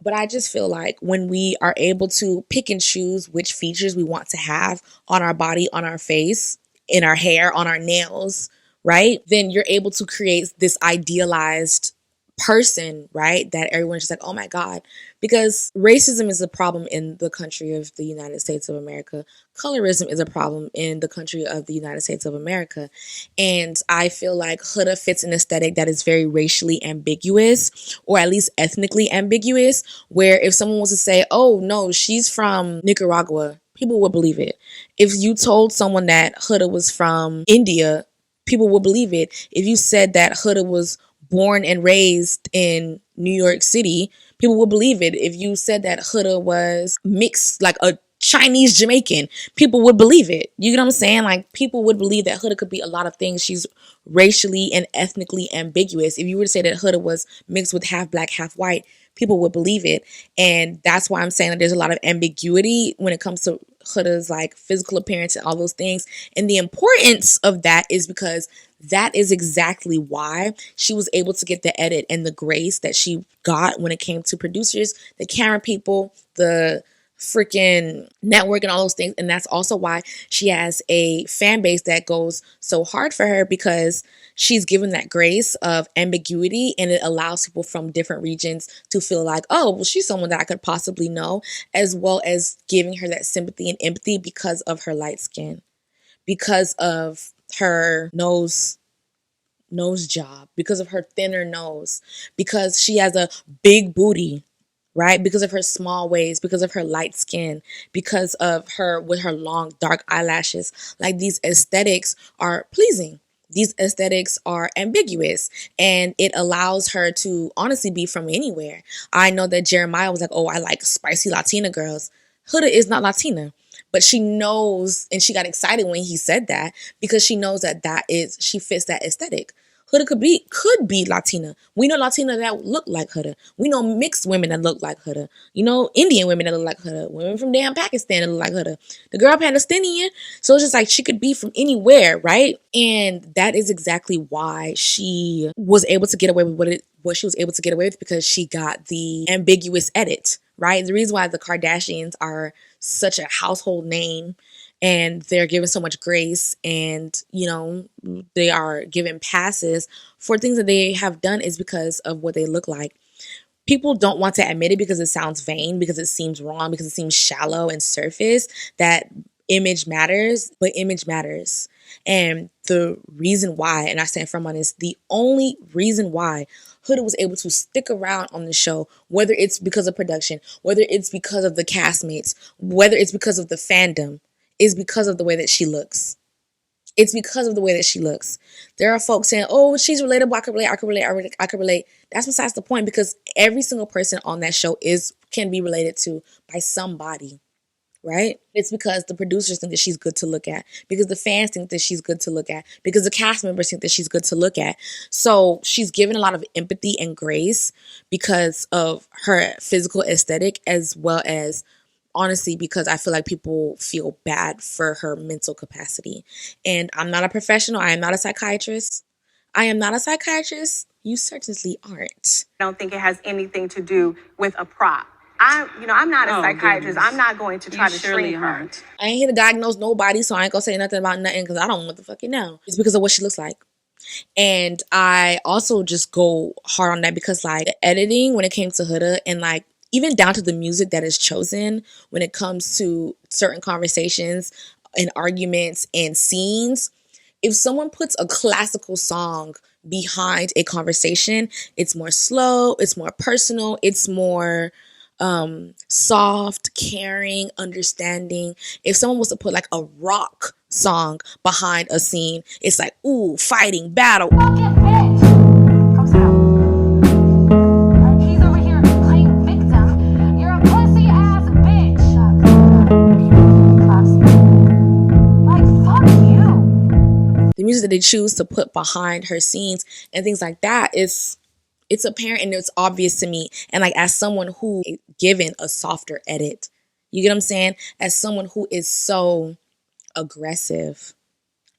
A: But I just feel like when we are able to pick and choose which features we want to have on our body, on our face, in our hair, on our nails, right? Then you're able to create this idealized person, right? That everyone's just like, oh my God. Because racism is a problem in the country of the United States of America. Colorism is a problem in the country of the United States of America. And I feel like Huda fits an aesthetic that is very racially ambiguous, or at least ethnically ambiguous, where if someone was to say, oh no, she's from Nicaragua, people would believe it. If you told someone that Huda was from India, people would believe it. If you said that Huda was born and raised in New York City, people would believe it. If you said that Huda was mixed, like a Chinese Jamaican, people would believe it. You get what I'm saying? Like, people would believe that Huda could be a lot of things. She's racially and ethnically ambiguous. If you were to say that Huda was mixed with half black, half white, people would believe it. And that's why I'm saying that there's a lot of ambiguity when it comes to Huda's like physical appearance and all those things. And the importance of that is because that is exactly why she was able to get the edit and the grace that she got when it came to producers, the camera people, the freaking network and all those things. And that's also why she has a fan base that goes so hard for her, because she's given that grace of ambiguity, and it allows people from different regions to feel like, oh, well, she's someone that I could possibly know, as well as giving her that sympathy and empathy because of her light skin, because of her nose job, because of her thinner nose, because she has a big booty, right? Because of her small waist, because of her light skin, because of her with her long dark eyelashes. Like, these aesthetics are pleasing. These aesthetics are ambiguous, and it allows her to honestly be from anywhere. I know that Jeremiah was like, oh, I like spicy Latina girls. Huda is not Latina, but she knows, and she got excited when he said that, because she knows that she fits that aesthetic. Huda could be Latina. We know Latina that look like Huda. We know mixed women that look like Huda. You know, Indian women that look like Huda. Women from damn Pakistan that look like Huda. The girl Palestinian. So it's just like she could be from anywhere, right? And that is exactly why she was able to get away with what she was able to get away with, because she got the ambiguous edit, right? The reason why the Kardashians are such a household name, and they're given so much grace, and they are given passes for things that they have done, is because of what they look like. People don't want to admit it because it sounds vain, because it seems wrong, because it seems shallow and surface, that image matters, but image matters. And the reason why, and I stand firm on this, the only reason why Huda was able to stick around on the show, whether it's because of production, whether it's because of the castmates, whether it's because of the fandom, is because of the way that she looks. It's because of the way that she looks. There are folks saying, oh, she's relatable, I could relate. That's besides the point, because every single person on that show can be related to by somebody, right? It's because the producers think that she's good to look at, because the fans think that she's good to look at, because the cast members think that she's good to look at. So she's given a lot of empathy and grace because of her physical aesthetic, as well as honestly, because I feel like people feel bad for her mental capacity. And I'm not a professional. I am not a psychiatrist. You certainly aren't.
H: I don't think it has anything to do with a prop. I'm not a psychiatrist. I'm not going to try to shrink her.
A: I ain't here to diagnose nobody, so I ain't gonna say nothing about nothing, because I don't know what the fucking know. It's because of what she looks like. And I also just go hard on that because, like, the editing when it came to Huda, and like even down to the music that is chosen when it comes to certain conversations and arguments and scenes. If someone puts a classical song behind a conversation, it's more slow, it's more personal, it's more soft, caring, understanding. If someone was to put like a rock song behind a scene, it's like, ooh, fighting, battle. they choose to put behind her scenes and things like that, it's apparent and it's obvious to me. And like, as someone who is given a softer edit, you get what I'm saying? As someone who is so aggressive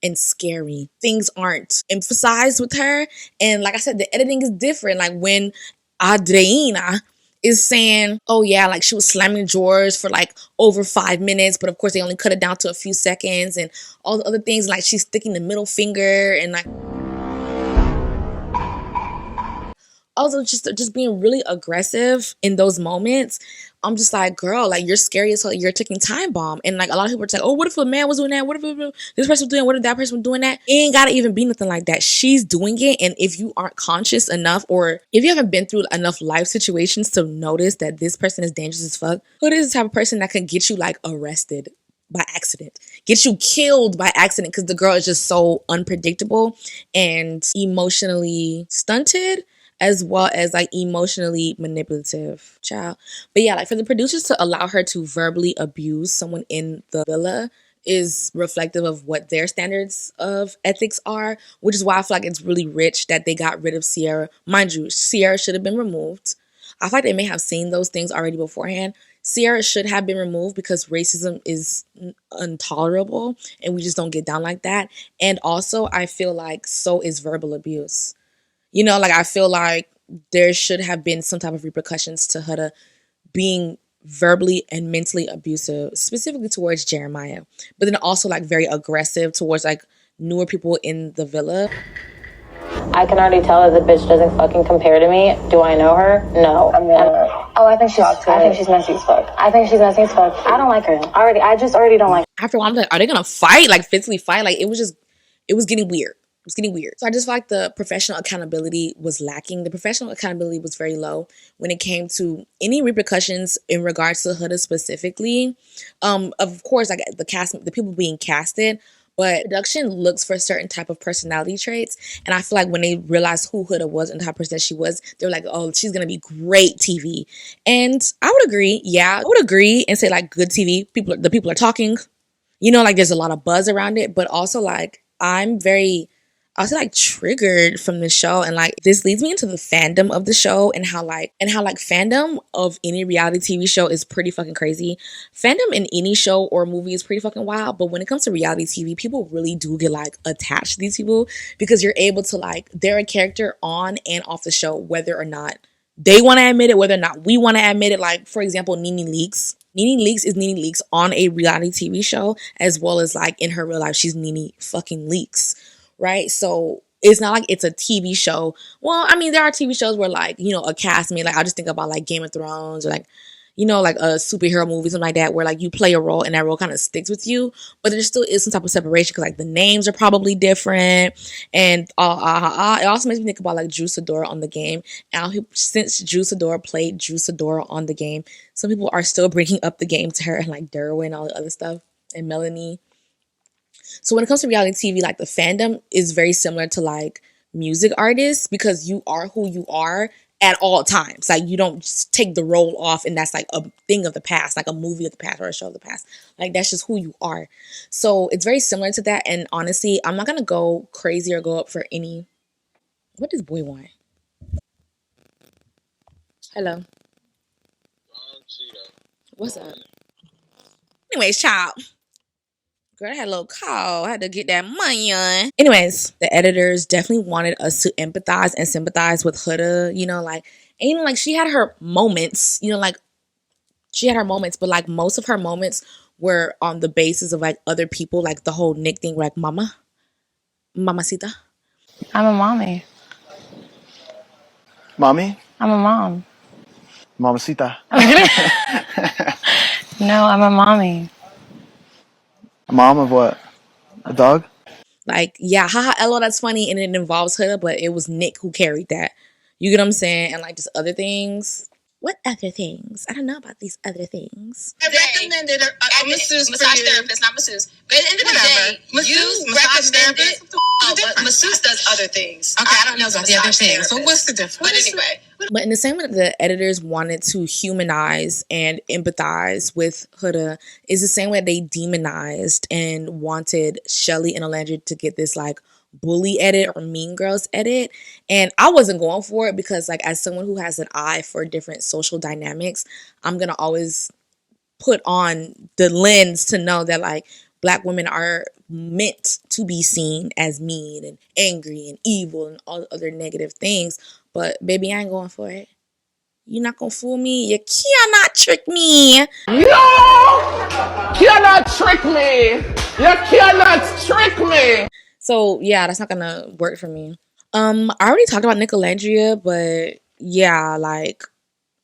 A: and scary, things aren't emphasized with her. And like I said, the editing is different. Like when Adriana is saying, oh yeah, like she was slamming drawers for like over 5 minutes, but of course they only cut it down to a few seconds, and all the other things, like she's sticking the middle finger and like also just being really aggressive in those moments. I'm just like, girl, like you're scary as hell. You're a ticking time bomb. And like a lot of people are like, oh, what if a man was doing that? What if this person was doing? What if that person was doing that? It ain't gotta even be nothing like that. She's doing it, and if you aren't conscious enough, or if you haven't been through enough life situations to notice that this person is dangerous as fuck, who is the type of person that can get you like arrested by accident, get you killed by accident, because the girl is just so unpredictable and emotionally stunted, as well as like emotionally manipulative, child. But yeah, like for the producers to allow her to verbally abuse someone in the villa is reflective of what their standards of ethics are, which is why I feel like it's really rich that they got rid of Sierra. Mind you, Sierra should have been removed. I feel like they may have seen those things already beforehand. Sierra should have been removed because racism is intolerable and we just don't get down like that. And also, I feel like so is verbal abuse. You know, like I feel like there should have been some type of repercussions to Huda being verbally and mentally abusive, specifically towards Jeremiah, but then also like very aggressive towards like newer people in the villa.
I: I can already tell that the bitch doesn't fucking compare to me. Do I know her? No. I think she's messy as fuck. I don't like her. I just already don't like her.
A: After a while, I'm like, are they gonna fight? Like physically fight? Like it was getting weird. It was getting weird. So I just feel like the professional accountability was lacking. The professional accountability was very low when it came to any repercussions in regards to Huda specifically. Of course, like the people being casted, but production looks for a certain type of personality traits. And I feel like when they realized who Huda was and the type of person she was, they were like, oh, she's gonna be great TV. And I would agree. Yeah, I would agree and say like good TV. The people are talking. You know, like there's a lot of buzz around it, but also like I was like triggered from the show, and like this leads me into the fandom of the show and how fandom of any reality TV show is pretty fucking crazy. Fandom in any show or movie is pretty fucking wild, but when it comes to reality TV, people really do get like attached to these people because you're able to like, they're a character on and off the show, whether or not they want to admit it, whether or not we want to admit it. Like for example, Nene Leakes. Nene Leakes is Nene Leakes on a reality TV show, as well as like in her real life, she's Nene fucking Leakes. Right? So it's not like it's a TV show. Well, I mean, there are TV shows where like, you know, a castmate, like I'll just think about like Game of Thrones or like, you know, like a superhero movie, something like that, where like you play a role and that role kind of sticks with you, but there still is some type of separation because like the names are probably different. And it also makes me think about like Drew Sidora on the game. And since Drew Sidora played Drew Sidora on the game, some people are still bringing up the game to her, and like Derwin and all the other stuff, and Melanie. So when it comes to reality TV, like the fandom is very similar to like music artists, because you are who you are at all times. Like you don't just take the role off and that's like a thing of the past, like a movie of the past or a show of the past. Like that's just who you are. So it's very similar to that. And honestly, I'm not gonna go crazy or go up for any. What does boy want? Hello. What's up? Anyways, child. Girl, I had a little call. I had to get that money on. Anyways, the editors definitely wanted us to empathize and sympathize with Huda. You know, like, and you know, like she had her moments. You know, like she had her moments, but like most of her moments were on the basis of like other people, like the whole Nick thing, like mamacita.
I: I'm a mommy.
J: Mommy?
I: I'm a mom.
J: Mamacita.
I: No, I'm a mommy.
J: A mom of what? A dog?
A: Like, yeah, haha, LO, that's funny, and it involves Huda, but it was Nick who carried that. You get what I'm saying? And like just other things. What other things? I don't know about these other things.
C: I recommended a masseuse therapist, not masseuse. But at the end of the day, you recommended. But masseuse does other things. Okay, I don't know about the other things. So what's the difference? But anyway.
A: But in the same way that the editors wanted to humanize and empathize with Huda, is the same way they demonized and wanted Shelly and Alandra to get this like bully edit or mean girls edit. And I wasn't going for it because, like, as someone who has an eye for different social dynamics, I'm going to always put on the lens to know that, like, Black women are meant to be seen as mean and angry and evil and all other negative things. But baby, I ain't going for it. You're not gonna fool me. You cannot trick me.
K: Cannot trick me. You cannot trick me.
A: So yeah, that's not gonna work for me. I already talked about Nicolandria, but yeah, like,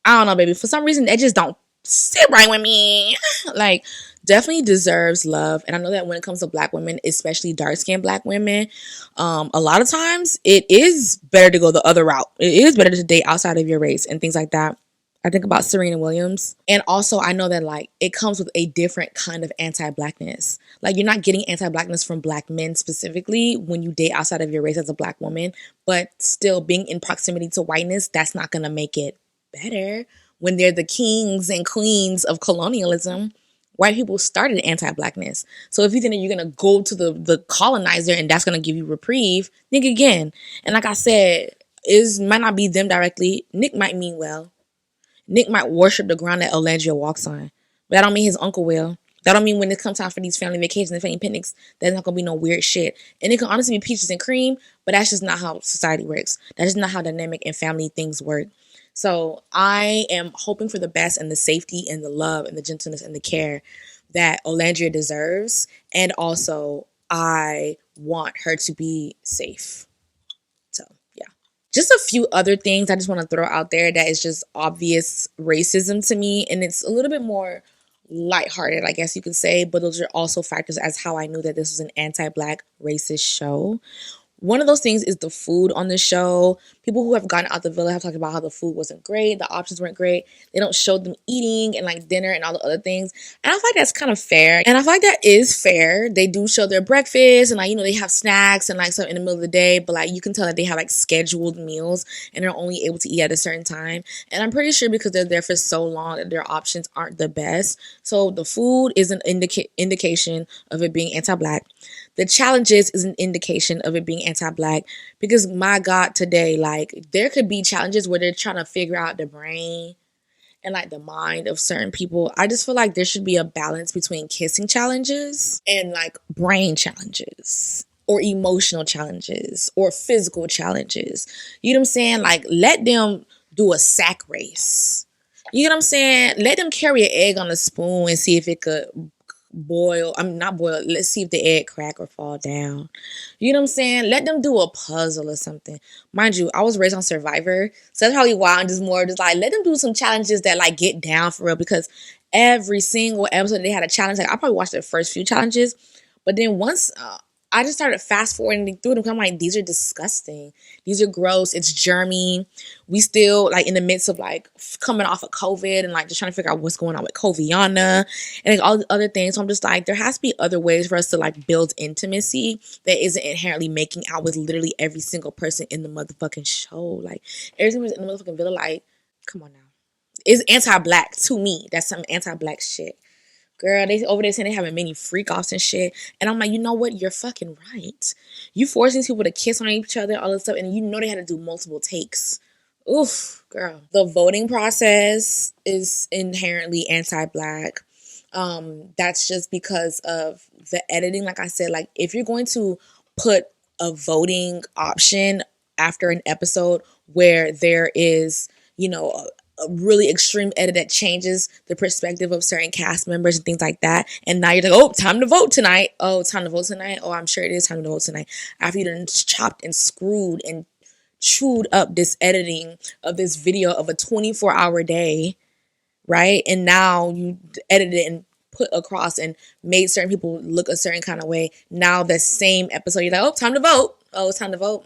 A: I don't know, baby. For some reason, it just don't sit right with me. Like, definitely deserves love. And I know that when it comes to Black women, especially dark-skinned Black women, a lot of times it is better to go the other route. It is better to date outside of your race and things like that. I think about Serena Williams. And also, I know that, like, it comes with a different kind of anti-Blackness. Like, you're not getting anti-Blackness from Black men specifically when you date outside of your race as a Black woman. But still, being in proximity to whiteness, that's not going to make it better. When they're the kings and queens of colonialism, white people started anti-Blackness. So if you think that you're going to go to the colonizer and that's going to give you reprieve, think again. And like I said, it might not be them directly. Nick might mean well. Nick might worship the ground that Olandria walks on. But that don't mean his uncle will. That don't mean when it comes time for these family vacations and family picnics, there's not going to be no weird shit. And it can honestly be peaches and cream, but that's just not how society works. That's just not how dynamic and family things work. So I am hoping for the best and the safety and the love and the gentleness and the care that Olandria deserves. And also, I want her to be safe. So, yeah. Just a few other things I just want to throw out there that is just obvious racism to me. And it's a little bit more lighthearted, I guess you could say. But those are also factors as how I knew that this was an anti-Black racist show. One of those things is the food on the show. People who have gotten out the villa have talked about how the food wasn't great. The options weren't great. They don't show them eating and like dinner and all the other things. And I feel like that's kind of fair. And I feel like that is fair. They do show their breakfast and like, you know, they have snacks and like stuff in the middle of the day. But like you can tell that they have like scheduled meals and they're only able to eat at a certain time. And I'm pretty sure because they're there for so long that their options aren't the best. So the food is an indication of it being anti-Black. The challenges is an indication of it being anti-Black because my God, today, like there could be challenges where they're trying to figure out the brain and like the mind of certain people. I just feel like there should be a balance between kissing challenges and like brain challenges or emotional challenges or physical challenges. You know what I'm saying? Like let them do a sack race. You know what I'm saying? Let them carry an egg on a spoon and see if it could not boil. Let's see if the egg crack or fall down. You know what I'm saying? Let them do a puzzle or something. Mind you, I was raised on Survivor, so that's probably why I'm just more just like let them do some challenges that like get down for real. Because every single episode they had a challenge. Like I probably watched the first few challenges, but then once I just started fast forwarding through them. I'm like, these are disgusting. These are gross. It's germy. We still like in the midst of like coming off of COVID and like just trying to figure out what's going on with Coviana and like all the other things. So I'm just like, there has to be other ways for us to like build intimacy that isn't inherently making out with literally every single person in the motherfucking show. Like every single person in the motherfucking villa, like, come on now. It's anti-Black to me. That's some anti-Black shit. Girl, they over there saying they having many freak offs and shit. And I'm like, you know what? You're fucking right. You forcing these people to kiss on each other, all this stuff, and you know they had to do multiple takes. Oof, girl. The voting process is inherently anti-Black. That's just because of the editing. Like I said, like if you're going to put a voting option after an episode where there is, you know, a really extreme edit that changes the perspective of certain cast members and things like that. And now you're like, oh, time to vote tonight. Oh, time to vote tonight. Oh, I'm sure it is time to vote tonight. After you done chopped and screwed and chewed up this editing of this video of a 24-hour day, right? And now you edited it and put across and made certain people look a certain kind of way. Now the same episode, you're like, oh, time to vote. Oh, it's time to vote.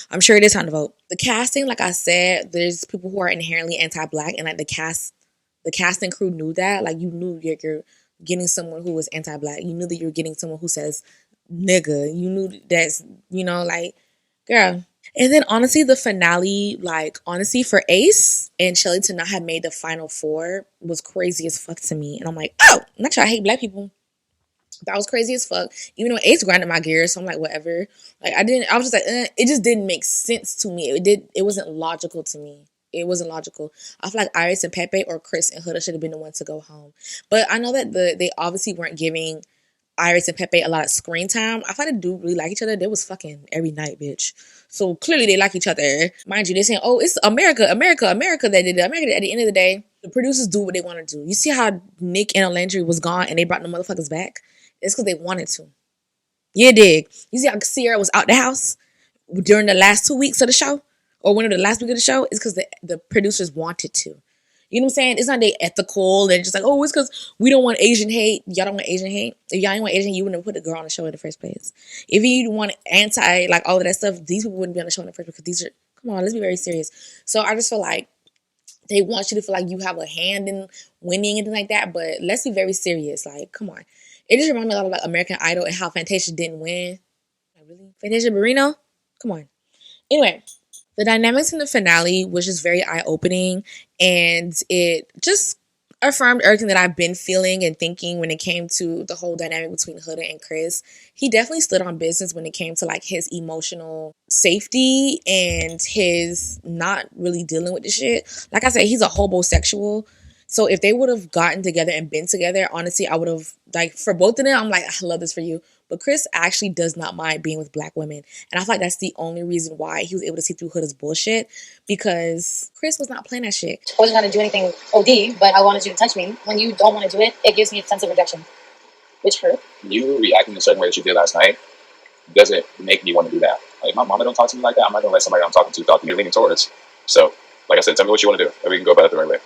A: I'm sure it is time to vote. The casting, like I said, there's people who are inherently anti-Black, and like the casting crew knew that. Like you knew you're getting someone who was anti-Black. You knew that you were getting someone who says nigga. You knew that's, you know, like, girl. And then honestly, the finale, like honestly, for Ace and Shelly to not have made the final four was crazy as fuck to me. And I'm like, oh, not sure I hate Black people. That was crazy as fuck. Even though Ace grinded my gears, so I'm like, whatever. Like I was just like, it just didn't make sense to me. It wasn't logical to me. It wasn't logical. I feel like Iris and Pepe or Chris and Huda should have been the ones to go home. But I know that they obviously weren't giving Iris and Pepe a lot of screen time. I thought they do really like each other. They was fucking every night, bitch. So clearly they like each other. Mind you, they're saying, oh, it's America that did it. America. At the end of the day, the producers do what they want to do. You see how Nick and Landry was gone and they brought the motherfuckers back? It's because they wanted to. Yeah, dig. You see how Sierra was out the house during the last 2 weeks of the show? Or one of the last week of the show? It's because the producers wanted to. You know what I'm saying? It's not they ethical. They're just like, oh, it's because we don't want Asian hate. Y'all don't want Asian hate. If y'all ain't want Asian hate, you wouldn't have put the girl on the show in the first place. If you want anti, like all of that stuff, these people wouldn't be on the show in the first place because these are, come on, let's be very serious. So I just feel like they want you to feel like you have a hand in winning and things like that. But let's be very serious. Like, come on. It just reminds me a lot of like American Idol and how Fantasia didn't win. Like, really? Fantasia Barrino? Come on. Anyway, the dynamics in the finale was just very eye-opening, and it just affirmed everything that I've been feeling and thinking when it came to the whole dynamic between Huda and Chris. He definitely stood on business when it came to like his emotional safety and his not really dealing with the shit. Like I said, he's a homosexual. So if they would have gotten together and been together, honestly, I would have, like, for both of them, I'm like, I love this for you. But Chris actually does not mind being with black women. And I feel like that's the only reason why he was able to see through Huda's bullshit, because Chris was not playing that shit.
I: I wasn't trying to do anything OD, but I wanted you to touch me. When you don't want to do it, it gives me a sense of rejection, which hurt.
L: You reacting a certain way that you did last night doesn't make me want to do that. Like, my mama don't talk to me like that. I'm not going to let somebody I'm talking to talk to me leaning towards. So, like I said, tell me what you want to do, and we can go about it the right way.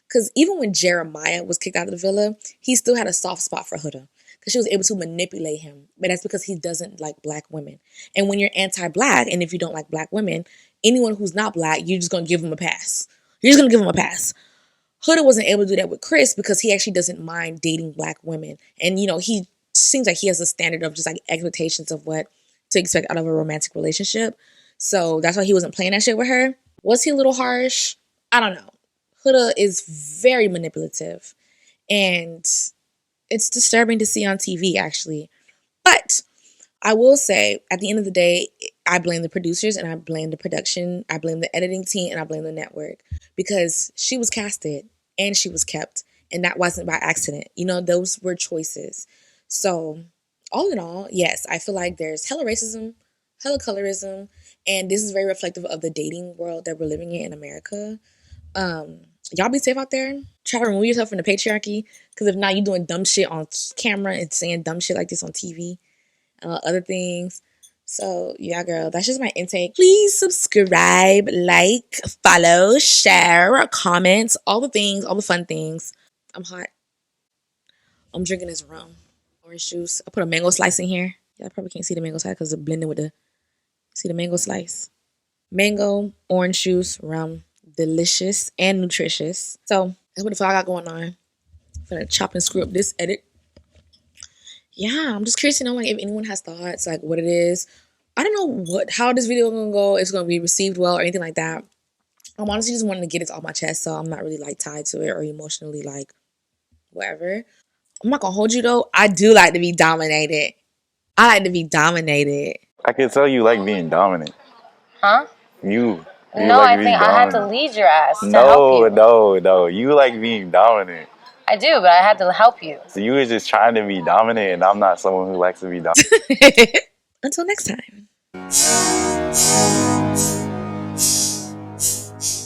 A: Because even when Jeremiah was kicked out of the villa, he still had a soft spot for Huda. Because she was able to manipulate him. But that's because he doesn't like black women. And when you're anti-black, and if you don't like black women, anyone who's not black, you're just going to give them a pass. You're just going to give them a pass. Huda wasn't able to do that with Chris because he actually doesn't mind dating black women. And, you know, he seems like he has a standard of just like expectations of what to expect out of a romantic relationship. So that's why he wasn't playing that shit with her. Was he a little harsh? I don't know. Huda is very manipulative, and it's disturbing to see on TV, actually. But I will say, at the end of the day, I blame the producers, and I blame the production, I blame the editing team, and I blame the network, because she was casted and she was kept, and that wasn't by accident. You know, those were choices. So all in all, yes, I feel like there's hella racism, hella colorism, and this is very reflective of the dating world that we're living in America. Y'all be safe out there. Try to remove yourself from the patriarchy, because if not, you doing dumb shit on camera and saying dumb shit like this on TV, other things. So yeah, girl, that's just my intake. Please subscribe, like, follow, share, comment, all the things, all the fun things. I'm hot. I'm drinking this rum, orange juice. I put a mango slice in here. Yeah, I probably can't see the mango slice because it's blending with the, see the mango slice. Mango, orange juice, rum. Delicious and nutritious. So that's what the fuck I got going on. I'm gonna chop and screw up this edit. Yeah, I'm just curious to know like if anyone has thoughts, like what it is. I don't know how this video is gonna go. It's gonna be received well or anything like that. I'm honestly just wanting to get it off my chest, so I'm not really like tied to it or emotionally like whatever. I'm not gonna hold you though. I do like to be dominated. I like to be dominated.
M: I can tell you like being dominant.
I: Huh?
M: You
I: No,
M: like
I: I think I had to lead your ass to help you.
M: No. You like being dominant.
I: I do, but I had to help you.
M: So you were just trying to be dominant, and I'm not someone who likes to be dominant.
A: Until next time.